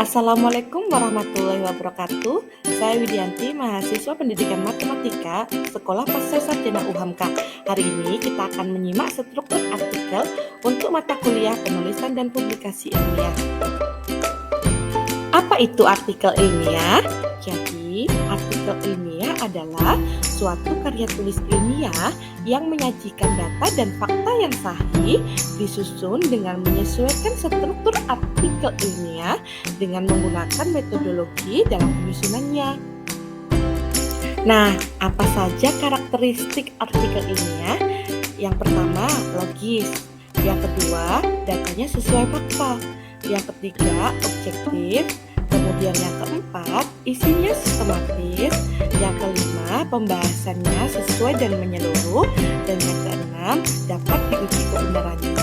Assalamualaikum warahmatullahi wabarakatuh. Saya Widianti, mahasiswa Pendidikan Matematika, Sekolah Pascasarjana UHAMKA. Hari ini kita akan menyimak struktur artikel untuk mata kuliah penulisan dan publikasi ilmiah. Apa itu artikel ilmiah? Jadi, artikel ilmiah adalah suatu karya tulis ilmiah yang menyajikan data dan fakta yang sahih, disusun dengan menyesuaikan struktur artikel ilmiah dengan menggunakan metodologi dalam penyusunannya. Nah, apa saja karakteristik artikel ilmiah? Yang pertama, logis. Yang kedua, datanya sesuai fakta. Yang ketiga, objektif. Kemudian yang keempat, isinya sistematis. Yang kelima, pembahasannya sesuai dan menyeluruh. Dan yang keenam, dapat diuji kebenarannya.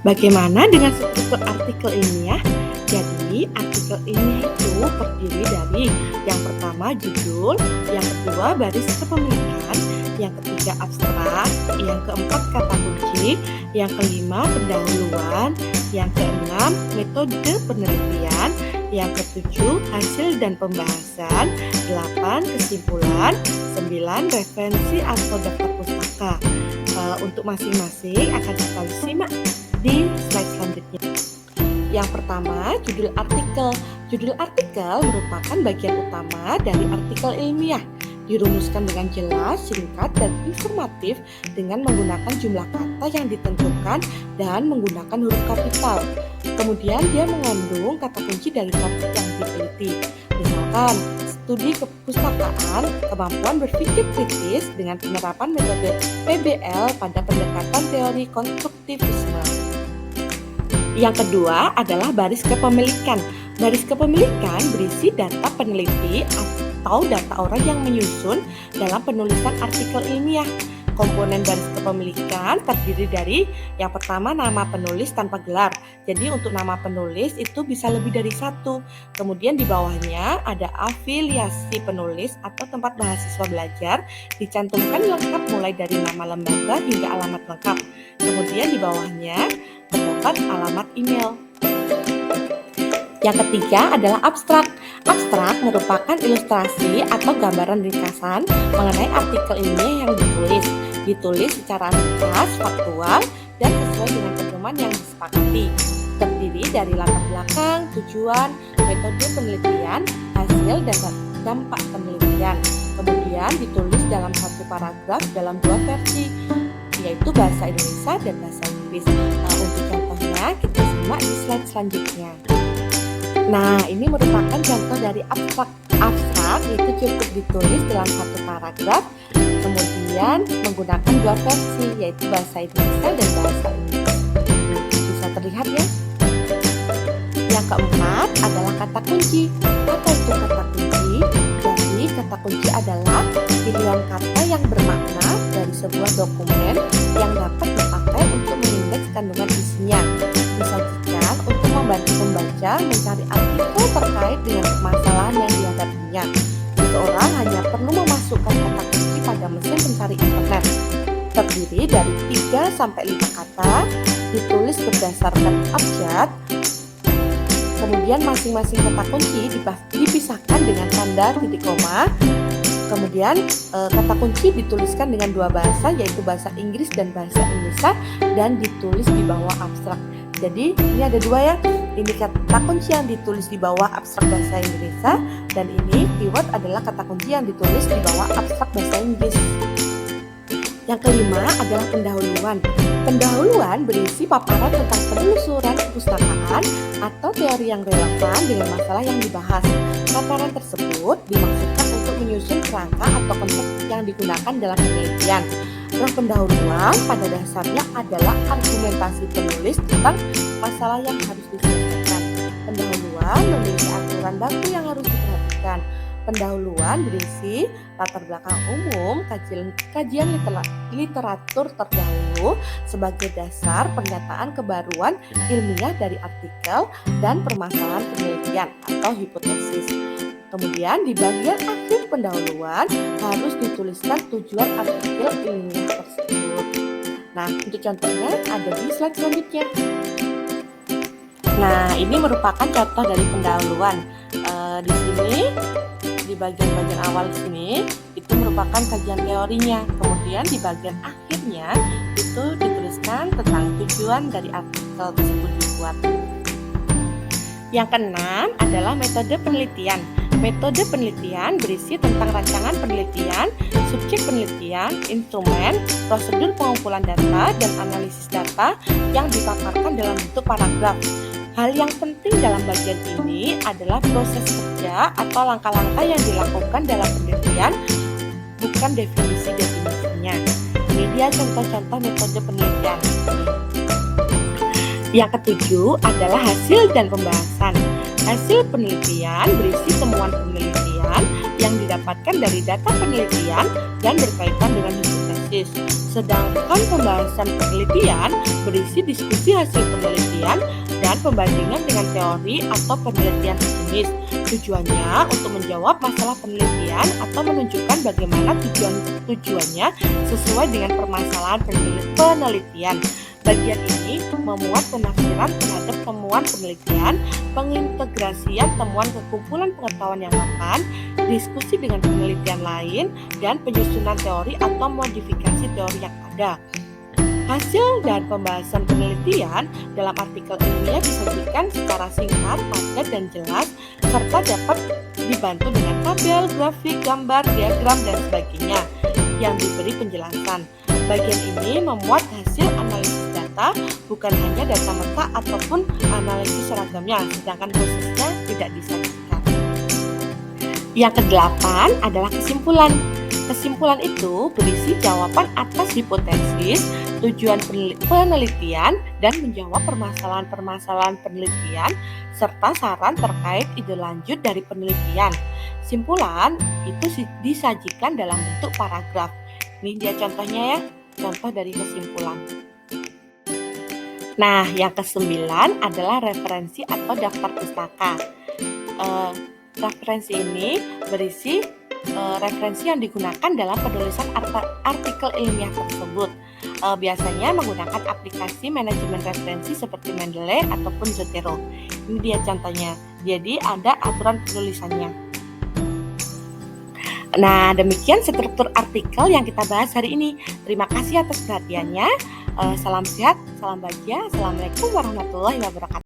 Bagaimana dengan struktur artikel ilmiah? Jadi, artikel ilmiah itu terdiri dari yang pertama judul, yang kedua baris kepemilikan, yang ketiga abstrak, yang keempat kata kunci, yang kelima pendahuluan, yang keenam metode penelitian, yang ketujuh hasil dan pembahasan, 8 kesimpulan, 9 referensi atau daftar pustaka. Untuk masing-masing akan kita simak di slide selanjutnya. Yang pertama, judul artikel. Judul artikel merupakan bagian utama dari artikel ilmiah. Dirumuskan dengan jelas, singkat, dan informatif dengan menggunakan jumlah kata yang ditentukan dan menggunakan huruf kapital. Kemudian dia mengandung kata kunci dari topik yang diteliti. Misalkan, studi kepustakaan, kemampuan berpikir kritis dengan penerapan metode PBL pada pendekatan teori konstruktivisme. Yang kedua adalah baris kepemilikan. Baris kepemilikan berisi data peneliti atau data orang yang menyusun dalam penulisan artikel ilmiah. Komponen baris kepemilikan terdiri dari yang pertama nama penulis tanpa gelar. Jadi untuk nama penulis itu bisa lebih dari satu. Kemudian di bawahnya ada afiliasi penulis atau tempat mahasiswa belajar, dicantumkan lengkap mulai dari nama lembaga hingga alamat lengkap. Kemudian di bawahnya terdapat alamat email. Yang ketiga adalah abstrak. Abstrak merupakan ilustrasi atau gambaran ringkasan mengenai artikel ilmiah yang ditulis. Ditulis secara ringkas, faktual, dan sesuai dengan pedoman yang disepakati. Terdiri dari latar belakang, tujuan, metode penelitian, hasil, dan dampak penelitian. Kemudian ditulis dalam satu paragraf dalam dua versi, yaitu bahasa Indonesia dan bahasa Inggris. Untuk contohnya kita simak di slide selanjutnya. Nah, ini merupakan contoh dari abstrak. Abstrak itu cukup ditulis dalam satu paragraf, kemudian menggunakan dua versi, yaitu bahasa Indonesia dan bahasa Inggris. Bisa terlihat ya? Yang keempat adalah kata kunci. Apa itu kata kunci? Jadi, kata kunci adalah pilihan kata yang bermakna dari sebuah dokumen yang dapat dipakai untuk mengindeks kandungan isinya. Disajikan untuk membantu pembaca mencari artikel terkait dengan permasalahan yang dihadapinya. Seseorang hanya perlu memasukkan kata kunci pada mesin pencari internet. Terdiri dari 3-5 kata, ditulis berdasarkan abjad. Kemudian masing-masing kata kunci dipisahkan dengan tanda titik koma. Kemudian kata kunci dituliskan dengan dua bahasa, yaitu bahasa Inggris dan bahasa Indonesia, dan ditulis di bawah abstrak. Jadi ini ada dua ya, ini kata kunci yang ditulis di bawah abstrak bahasa Indonesia, dan ini keyword adalah kata kunci yang ditulis di bawah abstrak bahasa Inggris. Yang kelima adalah pendahuluan. Pendahuluan berisi paparan tentang penelusuran kepustakaan atau teori yang relevan dengan masalah yang dibahas. Paparan tersebut dimaksudkan untuk menyusun kerangka atau konsep yang digunakan dalam penelitian. Roh pendahuluan pada dasarnya adalah argumentasi penulis tentang masalah yang harus diselesaikan. Pendahuluan memiliki aturan baku yang harus diperhatikan. Pendahuluan berisi latar belakang umum, kajian literatur terdahulu sebagai dasar pernyataan kebaruan ilmiah dari artikel dan permasalahan penelitian atau hipotesis. Kemudian di bagian akhir pendahuluan harus dituliskan tujuan artikel ilmiah tersebut. Nah, untuk contohnya ada di slide selanjutnya. Nah, ini merupakan contoh dari pendahuluan. Di sini, di bagian-bagian awal sini, itu merupakan kajian teorinya. Kemudian di bagian akhirnya, itu dituliskan tentang tujuan dari artikel tersebut dibuat. Yang keenam adalah metode penelitian. Metode penelitian berisi tentang rancangan penelitian, subjek penelitian, instrumen, prosedur pengumpulan data, dan analisis data yang dipaparkan dalam bentuk paragraf. Hal yang penting dalam bagian ini adalah proses kerja atau langkah-langkah yang dilakukan dalam penelitian, bukan definisi-definisinya. Ini dia contoh-contoh metode penelitian. Yang ketujuh adalah hasil dan pembahasan. Hasil penelitian berisi temuan penelitian yang didapatkan dari data penelitian dan berkaitan dengan hipotesis. Sedangkan pembahasan penelitian berisi diskusi hasil penelitian dan pembandingan dengan teori atau penelitian sejenis. Tujuannya untuk menjawab masalah penelitian atau menunjukkan bagaimana tujuannya sesuai dengan permasalahan penelitian. Bagian ini memuat penafsiran terhadap temuan penelitian, pengintegrasian temuan ke kumpulan pengetahuan yang mapan, diskusi dengan penelitian lain, dan penyusunan teori atau modifikasi teori yang ada. Hasil dan pembahasan penelitian dalam artikel ilmiah disajikan secara singkat, padat, dan jelas, serta dapat dibantu dengan tabel, grafik, gambar, diagram, dan sebagainya yang diberi penjelasan. Bagian ini memuat hasil analisis data, bukan hanya data mentah ataupun analisis seragamnya, sedangkan prosesnya tidak disajikan. Yang kedelapan adalah kesimpulan. Kesimpulan itu berisi jawaban atas hipotesis, tujuan penelitian, dan menjawab permasalahan-permasalahan penelitian, serta saran terkait ide lanjut dari penelitian. Simpulan itu disajikan dalam bentuk paragraf. Ini dia contohnya ya, contoh dari kesimpulan. Nah, yang kesembilan adalah referensi atau daftar pustaka. Referensi ini berisi referensi yang digunakan dalam penulisan artikel ilmiah tersebut. Biasanya menggunakan aplikasi manajemen referensi seperti Mendeley ataupun Zotero. Ini dia contohnya. Jadi ada aturan penulisannya. Nah, demikian struktur artikel yang kita bahas hari ini. Terima kasih atas perhatiannya. Salam sehat, salam bahagia. Assalamualaikum warahmatullahi wabarakatuh.